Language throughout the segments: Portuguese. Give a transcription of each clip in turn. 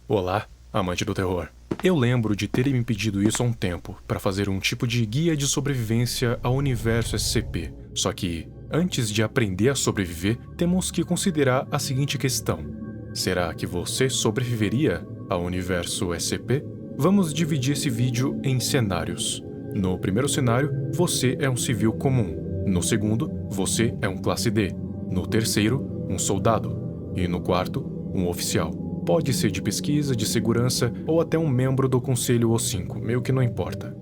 Olá, amante do terror. Eu lembro de terem me pedido isso há um tempo, para fazer um tipo de guia de sobrevivência ao universo SCP. Só que, antes de aprender a sobreviver, temos que considerar a seguinte questão. Será que você sobreviveria ao universo SCP? Vamos dividir esse vídeo em cenários. No primeiro cenário, você é um civil comum. No segundo, você é um classe D. No terceiro, um soldado. E no quarto, um oficial. Pode ser de pesquisa, de segurança ou até um membro do Conselho O5, meio que não importa.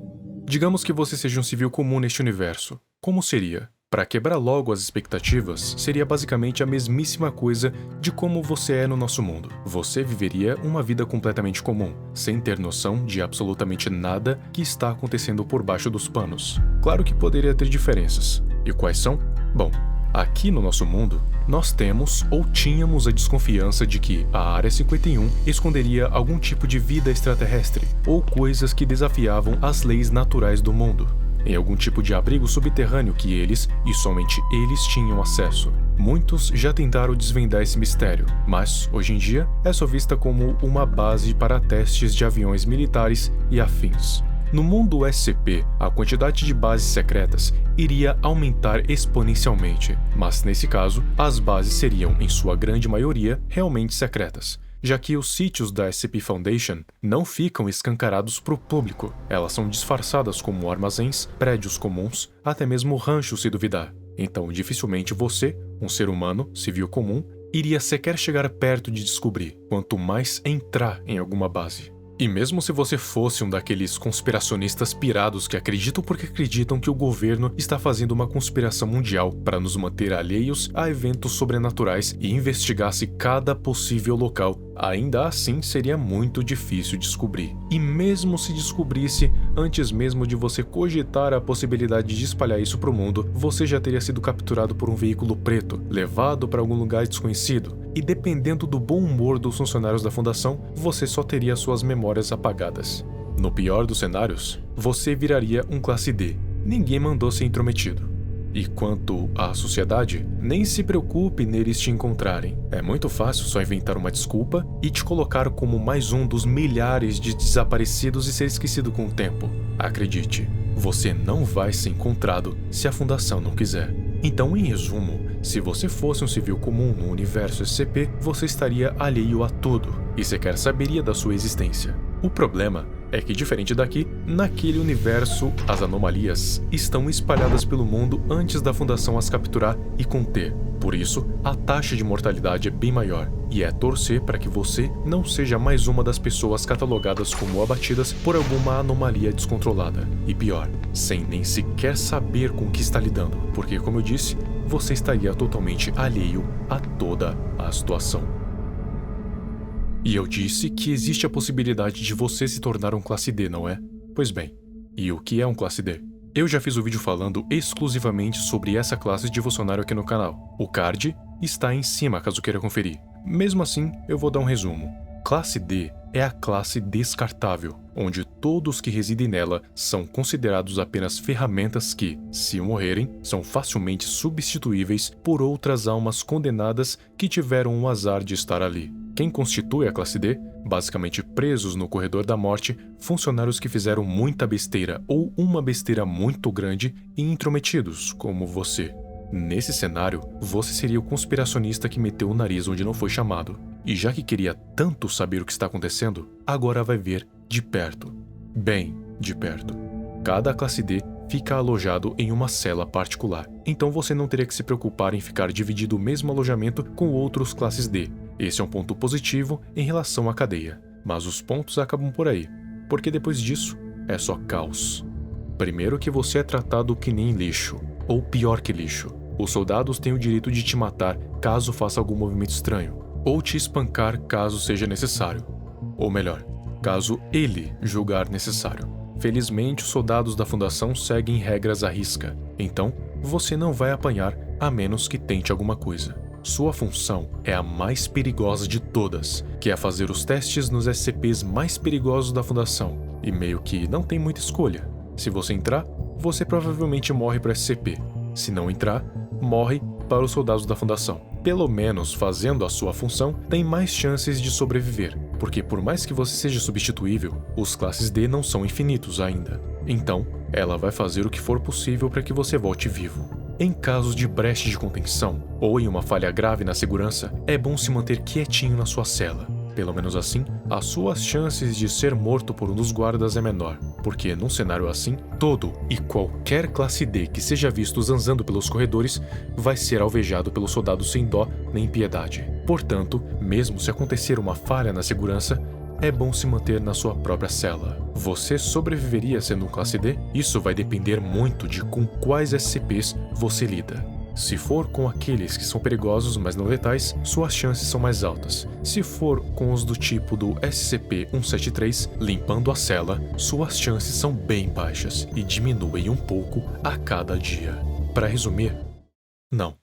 Digamos que você seja um civil comum neste universo. Como seria? Para quebrar logo as expectativas, seria basicamente a mesmíssima coisa de como você é no nosso mundo. Você viveria uma vida completamente comum, sem ter noção de absolutamente nada que está acontecendo por baixo dos panos. Claro que poderia ter diferenças. E quais são? Bom, aqui no nosso mundo, nós temos ou tínhamos a desconfiança de que a Área 51 esconderia algum tipo de vida extraterrestre ou coisas que desafiavam as leis naturais do mundo, em algum tipo de abrigo subterrâneo que eles, e somente eles, tinham acesso. Muitos já tentaram desvendar esse mistério, mas, hoje em dia, é só vista como uma base para testes de aviões militares e afins. No mundo SCP, a quantidade de bases secretas iria aumentar exponencialmente, mas nesse caso, as bases seriam, em sua grande maioria, realmente secretas, já que os sítios da SCP Foundation não ficam escancarados para o público. Elas são disfarçadas como armazéns, prédios comuns, até mesmo ranchos se duvidar. Então, dificilmente você, um ser humano, civil comum, iria sequer chegar perto de descobrir, quanto mais entrar em alguma base. E mesmo se você fosse um daqueles conspiracionistas pirados que acreditam porque acreditam que o governo está fazendo uma conspiração mundial para nos manter alheios a eventos sobrenaturais e investigasse cada possível local, ainda assim seria muito difícil descobrir. E mesmo se descobrisse, antes mesmo de você cogitar a possibilidade de espalhar isso para o mundo, você já teria sido capturado por um veículo preto, levado para algum lugar desconhecido. E dependendo do bom humor dos funcionários da fundação, você só teria suas memórias apagadas. No pior dos cenários, você viraria um classe D. Ninguém mandou ser intrometido. E quanto à sociedade, nem se preocupe neles te encontrarem. É muito fácil só inventar uma desculpa e te colocar como mais um dos milhares de desaparecidos e ser esquecido com o tempo. Acredite, você não vai ser encontrado se a fundação não quiser. Então, em resumo, se você fosse um civil comum no universo SCP, você estaria alheio a tudo e sequer saberia da sua existência. O problema é que, diferente daqui, naquele universo, as anomalias estão espalhadas pelo mundo antes da fundação as capturar e conter. Por isso, a taxa de mortalidade é bem maior, e é torcer para que você não seja mais uma das pessoas catalogadas como abatidas por alguma anomalia descontrolada. E pior, sem nem sequer saber com o que está lidando, porque, como eu disse, você estaria totalmente alheio a toda a situação. E eu disse que existe a possibilidade de você se tornar um classe D, não é? Pois bem, e o que é um classe D? Eu já fiz um vídeo falando exclusivamente sobre essa classe de funcionário aqui no canal. O card está em cima caso queira conferir. Mesmo assim, eu vou dar um resumo. Classe D é a classe descartável, onde todos que residem nela são considerados apenas ferramentas que, se morrerem, são facilmente substituíveis por outras almas condenadas que tiveram o azar de estar ali. Quem constitui a classe D? Basicamente presos no corredor da morte, funcionários que fizeram muita besteira ou uma besteira muito grande e intrometidos, como você. Nesse cenário, você seria o conspiracionista que meteu o nariz onde não foi chamado. E já que queria tanto saber o que está acontecendo, agora vai ver de perto. Bem de perto. Cada classe D fica alojado em uma cela particular, então você não teria que se preocupar em ficar dividindo o mesmo alojamento com outros classes D. Esse é um ponto positivo em relação à cadeia, mas os pontos acabam por aí, porque depois disso é só caos. Primeiro que você é tratado que nem lixo, ou pior que lixo. Os soldados têm o direito de te matar caso faça algum movimento estranho, ou te espancar caso seja necessário. Ou melhor, caso ele julgar necessário. Felizmente, os soldados da fundação seguem regras à risca, então você não vai apanhar a menos que tente alguma coisa. Sua função é a mais perigosa de todas, que é fazer os testes nos SCPs mais perigosos da fundação, e meio que não tem muita escolha. Se você entrar, você provavelmente morre para o SCP. Se não entrar, morre para os soldados da fundação. Pelo menos fazendo a sua função, tem mais chances de sobreviver, porque por mais que você seja substituível, os classes D não são infinitos ainda. Então, ela vai fazer o que for possível para que você volte vivo. Em casos de brecha de contenção ou em uma falha grave na segurança, é bom se manter quietinho na sua cela. Pelo menos assim, as suas chances de ser morto por um dos guardas é menor, porque num cenário assim, todo e qualquer classe D que seja visto zanzando pelos corredores vai ser alvejado pelos soldados sem dó nem piedade. Portanto, mesmo se acontecer uma falha na segurança, é bom se manter na sua própria cela. Você sobreviveria sendo um classe D? Isso vai depender muito de com quais SCPs você lida. Se for com aqueles que são perigosos, mas não letais, suas chances são mais altas. Se for com os do tipo do SCP-173, limpando a cela, suas chances são bem baixas e diminuem um pouco a cada dia. Para resumir, não.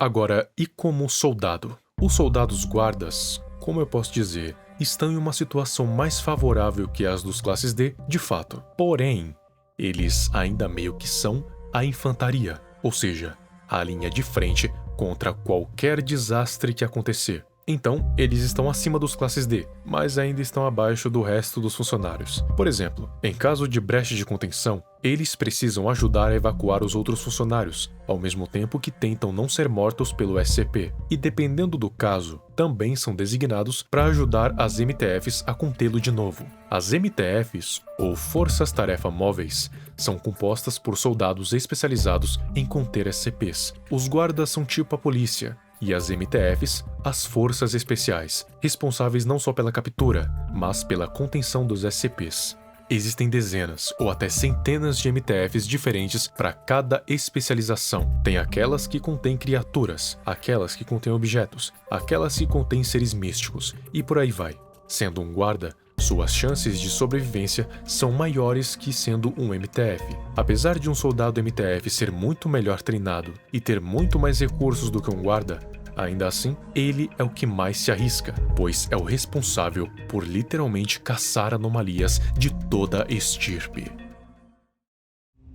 Agora, e como soldado? Os soldados guardas, como eu posso dizer, estão em uma situação mais favorável que as dos classes D, de fato. Porém, eles ainda meio que são a infantaria, ou seja, a linha de frente contra qualquer desastre que acontecer. Então, eles estão acima dos classes D, mas ainda estão abaixo do resto dos funcionários. Por exemplo, em caso de brecha de contenção, eles precisam ajudar a evacuar os outros funcionários, ao mesmo tempo que tentam não ser mortos pelo SCP. E dependendo do caso, também são designados para ajudar as MTFs a contê-lo de novo. As MTFs, ou Forças Tarefa Móveis, são compostas por soldados especializados em conter SCPs. Os guardas são tipo a polícia, e as MTFs, as Forças Especiais, responsáveis não só pela captura, mas pela contenção dos SCPs. Existem dezenas ou até centenas de MTFs diferentes para cada especialização. Tem aquelas que contêm criaturas, aquelas que contêm objetos, aquelas que contêm seres místicos, e por aí vai. Sendo um guarda, suas chances de sobrevivência são maiores que sendo um MTF. Apesar de um soldado MTF ser muito melhor treinado e ter muito mais recursos do que um guarda, ainda assim, ele é o que mais se arrisca, pois é o responsável por literalmente caçar anomalias de toda estirpe.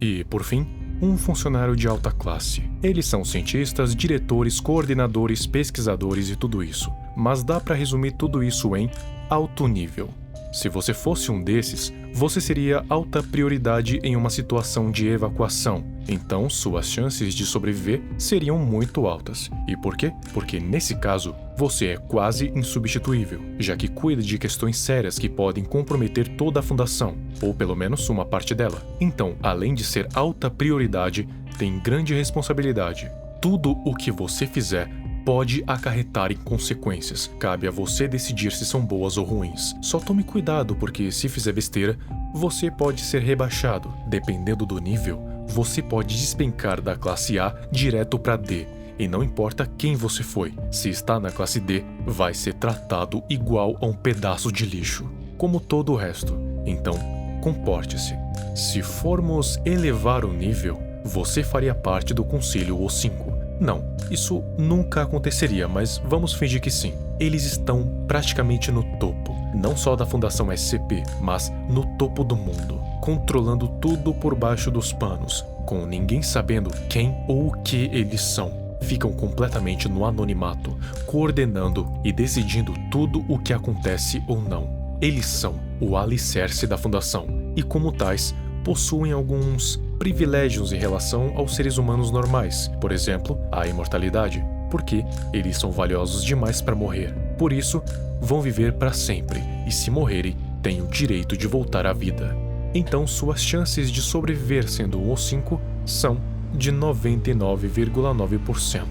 E, por fim, um funcionário de alta classe. Eles são cientistas, diretores, coordenadores, pesquisadores e tudo isso. Mas dá para resumir tudo isso em alto nível. Se você fosse um desses, você seria alta prioridade em uma situação de evacuação, então suas chances de sobreviver seriam muito altas. E por quê? Porque nesse caso, você é quase insubstituível, já que cuida de questões sérias que podem comprometer toda a fundação, ou pelo menos uma parte dela. Então, além de ser alta prioridade, tem grande responsabilidade. Tudo o que você fizer pode acarretar em consequências. Cabe a você decidir se são boas ou ruins. Só tome cuidado, porque se fizer besteira, você pode ser rebaixado. Dependendo do nível, você pode despencar da classe A direto para D. E não importa quem você foi, se está na classe D, vai ser tratado igual a um pedaço de lixo, como todo o resto. Então, comporte-se. Se formos elevar o nível, você faria parte do Conselho O5. Não, isso nunca aconteceria, mas vamos fingir que sim. Eles estão praticamente no topo, não só da Fundação SCP, mas no topo do mundo, controlando tudo por baixo dos panos, com ninguém sabendo quem ou o que eles são. Ficam completamente no anonimato, coordenando e decidindo tudo o que acontece ou não. Eles são o alicerce da Fundação e, como tais, possuem alguns privilégios em relação aos seres humanos normais, por exemplo, a imortalidade, porque eles são valiosos demais para morrer. Por isso, vão viver para sempre e, se morrerem, têm o direito de voltar à vida. Então, suas chances de sobreviver sendo um O5 são de 99,9%,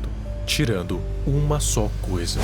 tirando uma só coisa.